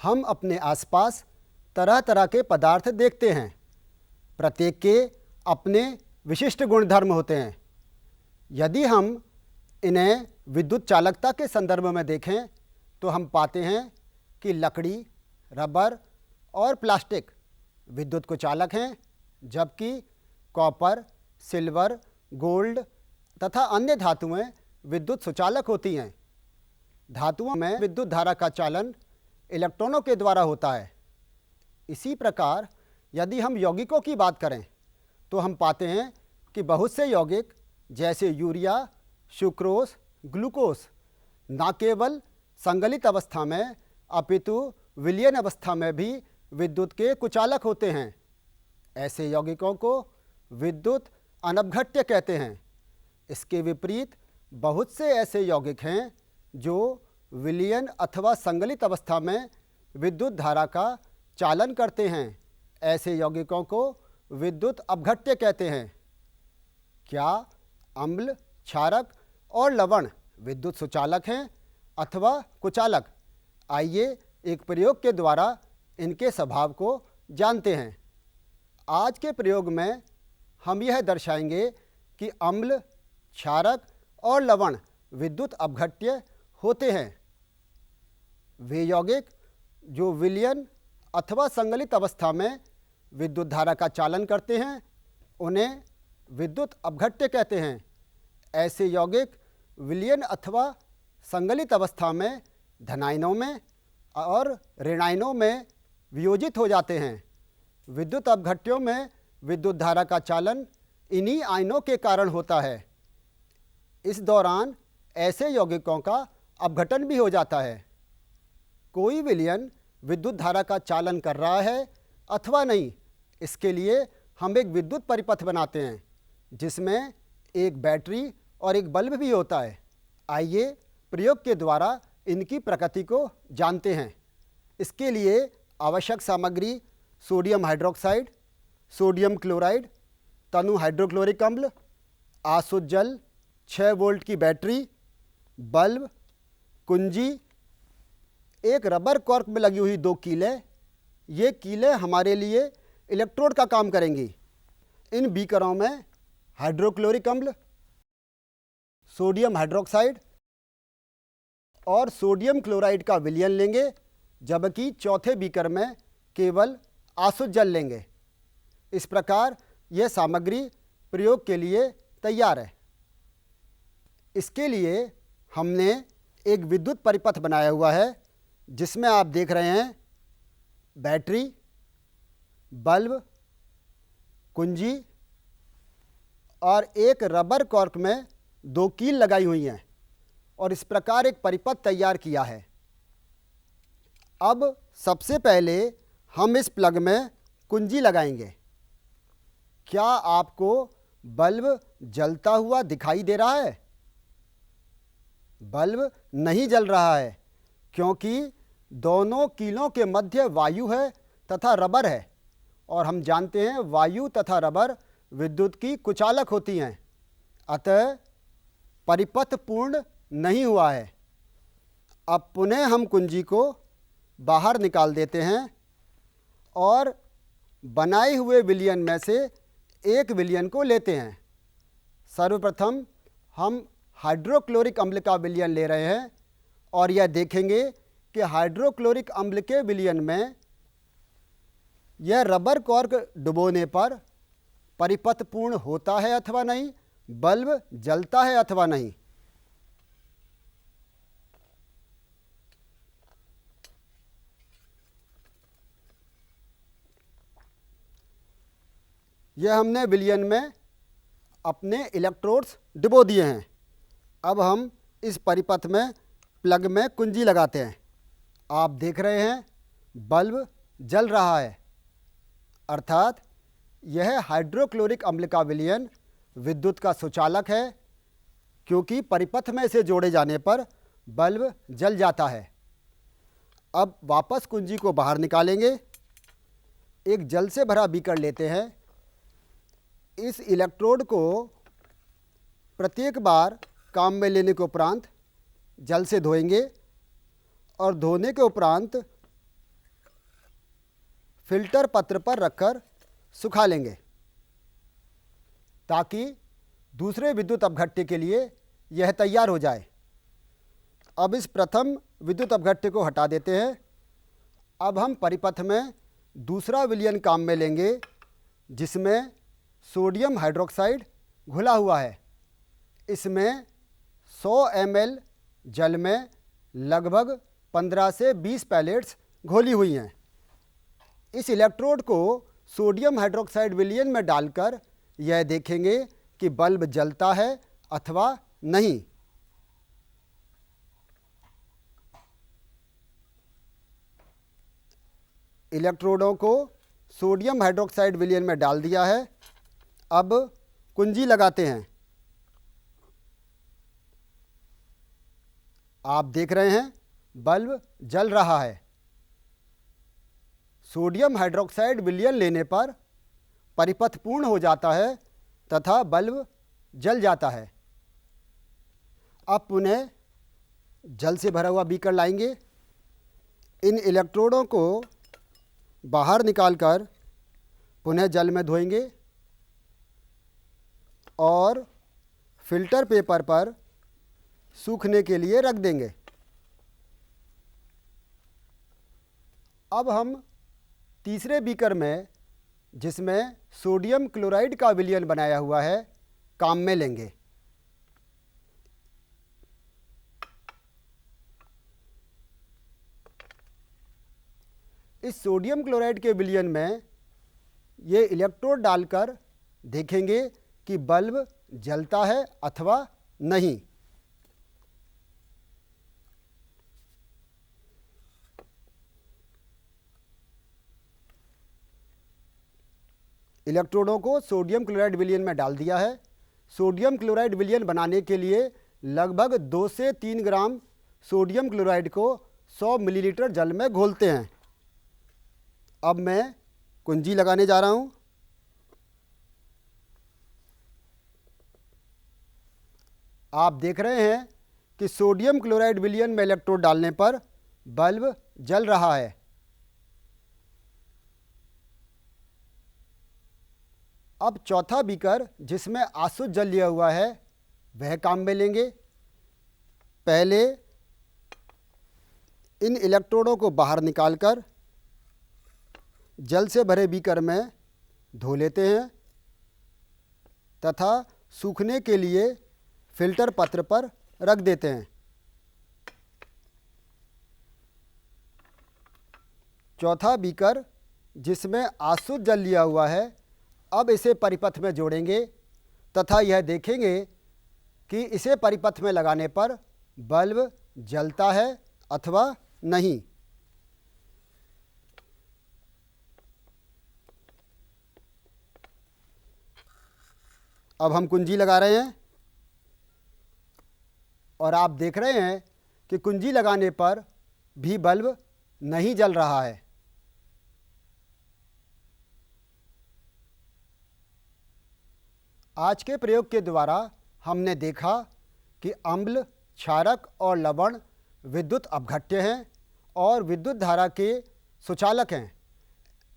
हम अपने आसपास तरह तरह के पदार्थ देखते हैं। प्रत्येक के अपने विशिष्ट गुणधर्म होते हैं। यदि हम इन्हें विद्युत चालकता के संदर्भ में देखें तो हम पाते हैं कि लकड़ी, रबर और प्लास्टिक विद्युत को चालक हैं, जबकि कॉपर, सिल्वर, गोल्ड तथा अन्य धातुएं विद्युत सुचालक होती हैं। धातुओं में विद्युत धारा का चालन इलेक्ट्रॉनों के द्वारा होता है। इसी प्रकार यदि हम यौगिकों की बात करें तो हम पाते हैं कि बहुत से यौगिक जैसे यूरिया, सुक्रोज, ग्लूकोज न केवल संगलित अवस्था में अपितु विलयन अवस्था में भी विद्युत के कुचालक होते हैं। ऐसे यौगिकों को विद्युत अनपघट्य कहते हैं। इसके विपरीत बहुत से ऐसे यौगिक हैं जो विलयन अथवा संगलित अवस्था में विद्युत धारा का चालन करते हैं। ऐसे यौगिकों को विद्युत अपघट्य कहते हैं। क्या अम्ल, क्षारक और लवण विद्युत सुचालक हैं अथवा कुचालक? आइए एक प्रयोग के द्वारा इनके स्वभाव को जानते हैं। आज के प्रयोग में हम यह दर्शाएंगे कि अम्ल, क्षारक और लवण विद्युत अपघट्य होते हैं। वे यौगिक जो विलयन अथवा संगलित अवस्था में विद्युत धारा का चालन करते हैं उन्हें विद्युत अपघट्य कहते हैं। ऐसे यौगिक विलयन अथवा संगलित अवस्था में धनायनों में और ऋणायनों में वियोजित हो जाते हैं। विद्युत अपघट्यों में विद्युत धारा का चालन इन्हीं आयनों के कारण होता है। इस दौरान ऐसे यौगिकों का अपघटन भी हो जाता है। कोई विलयन विद्युत धारा का चालन कर रहा है अथवा नहीं, इसके लिए हम एक विद्युत परिपथ बनाते हैं जिसमें एक बैटरी और एक बल्ब भी होता है। आइए प्रयोग के द्वारा इनकी प्रकृति को जानते हैं। इसके लिए आवश्यक सामग्री सोडियम हाइड्रोक्साइड, सोडियम क्लोराइड, तनु हाइड्रोक्लोरिक अम्ल, आसुत जल, 6 वोल्ट की बैटरी, बल्ब, कुंजी, एक रबर कॉर्क में लगी हुई 2 कीलें। ये कीलें हमारे लिए इलेक्ट्रोड का काम करेंगी। इन बीकरों में हाइड्रोक्लोरिक अम्ल, सोडियम हाइड्रोक्साइड और सोडियम क्लोराइड का विलयन लेंगे, जबकि चौथे बीकर में केवल आसुत जल लेंगे। इस प्रकार यह सामग्री प्रयोग के लिए तैयार है। इसके लिए हमने एक विद्युत परिपथ बनाया हुआ है जिसमें आप देख रहे हैं बैटरी, बल्ब, कुंजी और एक रबर कॉर्क में 2 कील लगाई हुई हैं और इस प्रकार एक परिपथ तैयार किया है। अब सबसे पहले हम इस प्लग में कुंजी लगाएंगे। क्या आपको बल्ब जलता हुआ दिखाई दे रहा है? बल्ब नहीं जल रहा है क्योंकि दोनों कीलों के मध्य वायु है तथा रबर है, और हम जानते हैं वायु तथा रबर विद्युत की कुचालक होती हैं। अतः परिपथ पूर्ण नहीं हुआ है। अब पुनः हम कुंजी को बाहर निकाल देते हैं और बनाए हुए विलयन में से एक विलयन को लेते हैं। सर्वप्रथम हम हाइड्रोक्लोरिक अम्ल का विलयन ले रहे हैं और यह देखेंगे कि हाइड्रोक्लोरिक अम्ल के विलयन में यह रबर कॉर्क डुबोने पर परिपथ पूर्ण होता है अथवा नहीं, बल्ब जलता है अथवा नहीं। यह हमने विलयन में अपने इलेक्ट्रोड्स डुबो दिए हैं। अब हम इस परिपथ में प्लग में कुंजी लगाते हैं। आप देख रहे हैं बल्ब जल रहा है, अर्थात यह हाइड्रोक्लोरिक अम्ल का विलयन विद्युत का सुचालक है, क्योंकि परिपथ में इसे जोड़े जाने पर बल्ब जल जाता है। अब वापस कुंजी को बाहर निकालेंगे। एक जल से भरा बीकर लेते हैं। इस इलेक्ट्रोड को प्रत्येक बार काम में लेने के उपरांत जल से धोएंगे और धोने के उपरांत फिल्टर पत्र पर रखकर सुखा लेंगे ताकि दूसरे विद्युत अपघट्य के लिए यह तैयार हो जाए। अब इस प्रथम विद्युत अपघट्य को हटा देते हैं। अब हम परिपथ में दूसरा विलयन काम में लेंगे जिसमें सोडियम हाइड्रोक्साइड घुला हुआ है। इसमें 100 ml जल में लगभग 15 से 20 पैलेट्स घोली हुई हैं। इस इलेक्ट्रोड को सोडियम हाइड्रोक्साइड विलयन में डालकर यह देखेंगे कि बल्ब जलता है अथवा नहीं। इलेक्ट्रोडों को सोडियम हाइड्रोक्साइड विलयन में डाल दिया है। अब कुंजी लगाते हैं। आप देख रहे हैं बल्ब जल रहा है। सोडियम हाइड्रोक्साइड विलयन लेने पर परिपथ पूर्ण हो जाता है तथा बल्ब जल जाता है। अब पुनः जल से भरा हुआ बीकर लाएंगे। इन इलेक्ट्रोडों को बाहर निकालकर पुनः जल में धोएंगे और फिल्टर पेपर पर सूखने के लिए रख देंगे। अब हम तीसरे बीकर में, जिसमें सोडियम क्लोराइड का विलयन बनाया हुआ है, काम में लेंगे। इस सोडियम क्लोराइड के विलयन में ये इलेक्ट्रोड डालकर देखेंगे कि बल्ब जलता है अथवा नहीं। इलेक्ट्रोडों को सोडियम क्लोराइड विलयन में डाल दिया है। सोडियम क्लोराइड विलयन बनाने के लिए लगभग 2 से 3 ग्राम सोडियम क्लोराइड को 100 मिलीलीटर जल में घोलते हैं। अब मैं कुंजी लगाने जा रहा हूं। आप देख रहे हैं कि सोडियम क्लोराइड विलयन में इलेक्ट्रोड डालने पर बल्ब जल रहा है। अब चौथा बीकर, जिसमें आसुत जल लिया हुआ है, वह काम में लेंगे। पहले इन इलेक्ट्रोडों को बाहर निकालकर जल से भरे बीकर में धो लेते हैं तथा सूखने के लिए फिल्टर पत्र पर रख देते हैं। चौथा बीकर, जिसमें आसुत जल लिया हुआ है, अब इसे परिपथ में जोड़ेंगे तथा यह देखेंगे कि इसे परिपथ में लगाने पर बल्ब जलता है अथवा नहीं। अब हम कुंजी लगा रहे हैं और आप देख रहे हैं कि कुंजी लगाने पर भी बल्ब नहीं जल रहा है। आज के प्रयोग के द्वारा हमने देखा कि अम्ल, क्षारक और लवण विद्युत अपघट्य हैं और विद्युत धारा के सुचालक हैं।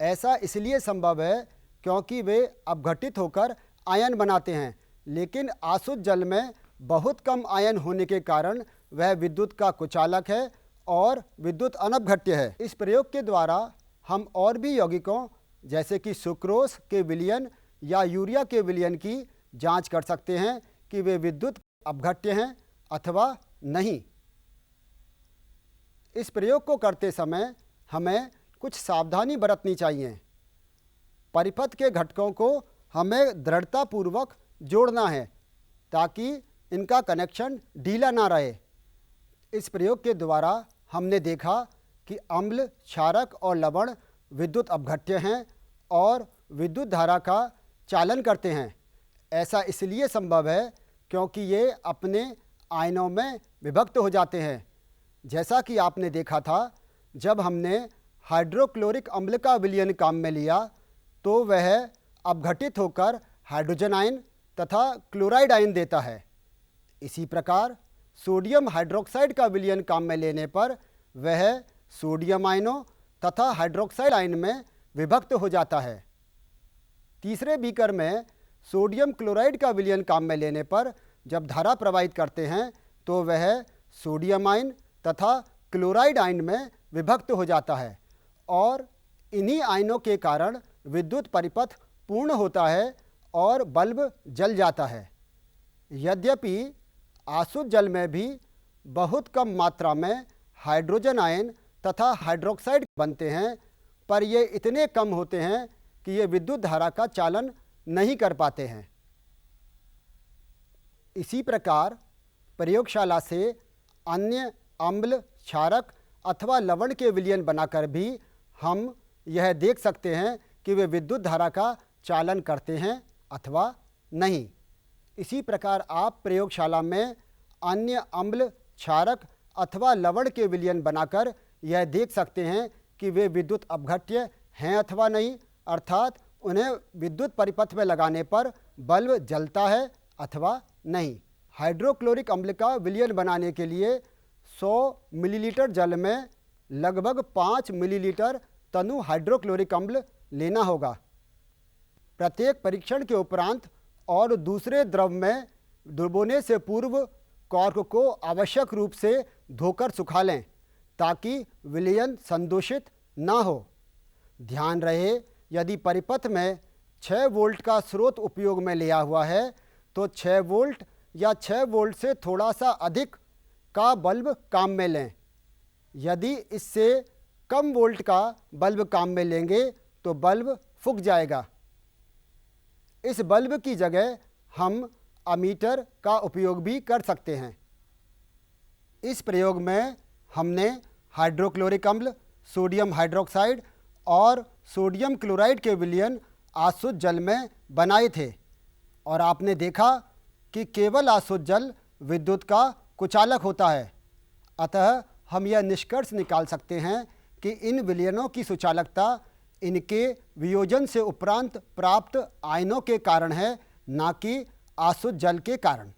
ऐसा इसलिए संभव है क्योंकि वे अपघटित होकर आयन बनाते हैं, लेकिन आसुत जल में बहुत कम आयन होने के कारण वह विद्युत का कुचालक है और विद्युत अनपघट्य है। इस प्रयोग के द्वारा हम और भी यौगिकों जैसे कि सुक्रोज के विलयन या यूरिया के विलयन की जांच कर सकते हैं कि वे विद्युत अपघट्य हैं अथवा नहीं। इस प्रयोग को करते समय हमें कुछ सावधानी बरतनी चाहिए। परिपथ के घटकों को हमें दृढ़तापूर्वक जोड़ना है ताकि इनका कनेक्शन ढीला ना रहे। इस प्रयोग के द्वारा हमने देखा कि अम्ल, क्षारक और लवण विद्युत अपघट्य हैं और विद्युत धारा का चालन करते हैं। ऐसा इसलिए संभव है क्योंकि ये अपने आयनों में विभक्त हो जाते हैं। जैसा कि आपने देखा था, जब हमने हाइड्रोक्लोरिक अम्ल का विलयन काम में लिया तो वह अपघटित होकर हाइड्रोजन आयन तथा क्लोराइड आयन देता है। इसी प्रकार सोडियम हाइड्रोक्साइड का विलयन काम में लेने पर वह सोडियम आयनों तथा हाइड्रोक्साइड आयन में विभक्त हो जाता है। तीसरे बीकर में सोडियम क्लोराइड का विलयन काम में लेने पर जब धारा प्रवाहित करते हैं तो वह सोडियम आयन तथा क्लोराइड आयन में विभक्त हो जाता है और इन्हीं आयनों के कारण विद्युत परिपथ पूर्ण होता है और बल्ब जल जाता है। यद्यपि आसुत जल में भी बहुत कम मात्रा में हाइड्रोजन आयन तथा हाइड्रोक्साइड बनते हैं, पर ये इतने कम होते हैं कि ये विद्युत धारा का चालन नहीं कर पाते हैं। इसी प्रकार प्रयोगशाला से अन्य अम्ल, क्षारक अथवा लवण के विलयन बनाकर भी हम यह देख सकते हैं कि वे विद्युत धारा का चालन करते हैं अथवा नहीं। इसी प्रकार आप प्रयोगशाला में अन्य अम्ल, क्षारक अथवा लवण के विलयन बनाकर यह देख सकते हैं कि वे विद्युत अपघट्य हैं अथवा नहीं, अर्थात उन्हें विद्युत परिपथ में लगाने पर बल्ब जलता है अथवा नहीं। हाइड्रोक्लोरिक अम्ल का विलयन बनाने के लिए 100 मिलीलीटर जल में लगभग 5 मिलीलीटर तनु हाइड्रोक्लोरिक अम्ल लेना होगा। प्रत्येक परीक्षण के उपरांत और दूसरे द्रव में डुबोने से पूर्व कॉर्क को आवश्यक रूप से धोकर सुखा लें ताकि विलयन संदूषित ना हो। ध्यान रहे, यदि परिपथ में 6 वोल्ट का स्रोत उपयोग में लिया हुआ है तो 6 वोल्ट या 6 वोल्ट से थोड़ा सा अधिक का बल्ब काम में लें। यदि इससे कम वोल्ट का बल्ब काम में लेंगे तो बल्ब फूंक जाएगा। इस बल्ब की जगह हम अमीटर का उपयोग भी कर सकते हैं। इस प्रयोग में हमने हाइड्रोक्लोरिक अम्ल, सोडियम हाइड्रोक्साइड और सोडियम क्लोराइड के विलयन आसुत जल में बनाए थे और आपने देखा कि केवल आसुत जल विद्युत का कुचालक होता है। अतः हम यह निष्कर्ष निकाल सकते हैं कि इन विलयनों की सुचालकता इनके वियोजन से उपरांत प्राप्त आयनों के कारण है, ना कि आसुत जल के कारण।